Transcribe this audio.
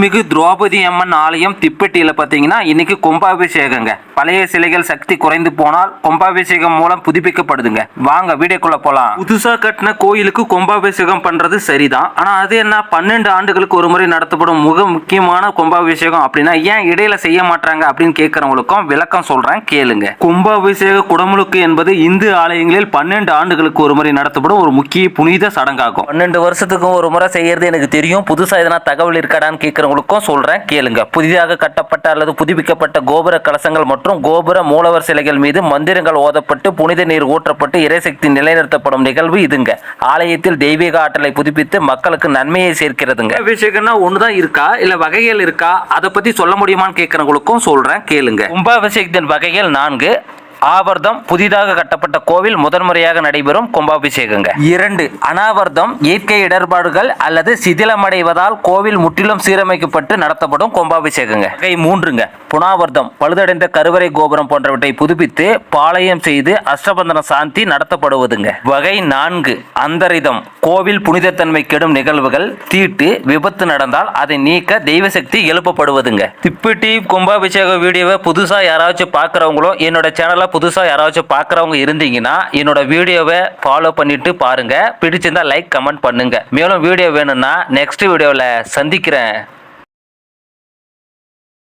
அருள்மிகு திரௌபதி அம்மன் ஆலயம் திப்பெட்டியில் பார்த்தீங்கன்னா இன்னைக்கு கும்பாபிஷேகங்க. பழைய சிலைகள் சக்தி குறைந்து போனால் கும்பாபிஷேகம் மூலம் புதுப்பிக்கப்படுதுங்க. வாங்க வீடியோக்குள்ள போலாம். புதுசா கட்டின கோயிலுக்கு கும்பாபிஷேகம் பண்றது சரிதான். ஆனா அது என்ன 12 ஆண்டுகளுக்கு ஒரு முறை நடத்தப்படும் மிக முக்கியமான கும்பாபிஷேகம் அப்படின்னா ஏன் இடையில செய்ய மாட்டாங்க அப்படின்னு கேட்கறவங்களுக்கும் விளக்கம் சொல்றேன் கேளுங்க. கும்பாபிஷேக குடமுழுக்கு என்பது இந்து ஆலயங்களில் 12 ஆண்டுகளுக்கு ஒரு முறை நடத்தப்படும் ஒரு முக்கிய புனித சடங்காகும். 12 வருஷத்துக்கு ஒரு முறை செய்யறது எனக்கு தெரியும். புதுசா எதனா தகவல் இருக்காடான்னு கேட்கறவங்களுக்கும் சொல்றேன் கேளுங்க. புதிதாக கட்டப்பட்ட அல்லது புதுப்பிக்கப்பட்ட கோபுர கலசங்கள் மற்றும் கோபுர மூலவர் சிலைகள் மீது மந்திரங்கள் ஓதப்பட்டு புனித நீர் ஊற்றப்பட்டு இறைசக்தி நிலைநிறுத்தப்படும் நிகழ்வு இதுங்க. ஆலயத்தில் தெய்வீக ஆற்றலை புதுப்பித்து மக்களுக்கு நன்மையை சேர்க்கிறதுங்க. அபிஷேகம்னா ஒண்ணுதான் இருக்கா இல்ல வகைகள் இருக்கா அதை பத்தி சொல்ல முடியுமான்னு கேட்கறவங்களுக்கும் சொல்றேன் கேளுங்க. கும்பாபிஷேகத்தின் வகைகள் 4. ஆவர்த்தம் புதிதாக கட்டப்பட்ட கோவில் முதன்முறையாக நடைபெறும் கும்பாபிஷேகங்க. 2. அனாவர்த்தம் இயற்கை இடர்பாடுகள் அல்லது சிதிலமடைவதால் கோவில் முற்றிலும் சீரமைக்கப்பட்டு நடத்தப்படும் கும்பாபிஷேகங்க. வகை 3ங்க புனாவர்த்தம் பழுதடைந்த கருவறை கோபுரம் போன்றவற்றை புதுப்பித்து பாளையம் செய்து அஷ்டபந்தன சாந்தி நடத்தப்படுவதுங்க. வகை 4 அந்தரிதம் கோவில் புனிதத்தன்மை கெடும் நிகழ்வுகள் தீட்டு விபத்து நடந்தால் அதை நீக்க தெய்வசக்தி எழுப்பப்படுவதுங்க. திப்பெட்டி கும்பாபிஷேக வீடியோவை புதுசா யாராச்சும் பார்க்குறவங்களோ என்னோட சேனலை புதுசா யாராச்சும் பார்க்குறவங்க இருந்தீங்கன்னா என்னோட வீடியோவை ஃபாலோ பண்ணிட்டு பாருங்க. பிடிச்சிருந்தா லைக் கமெண்ட் பண்ணுங்க. மேலும் வீடியோ வேணும்னா நெக்ஸ்ட் வீடியோவில் சந்திக்கிறேன்.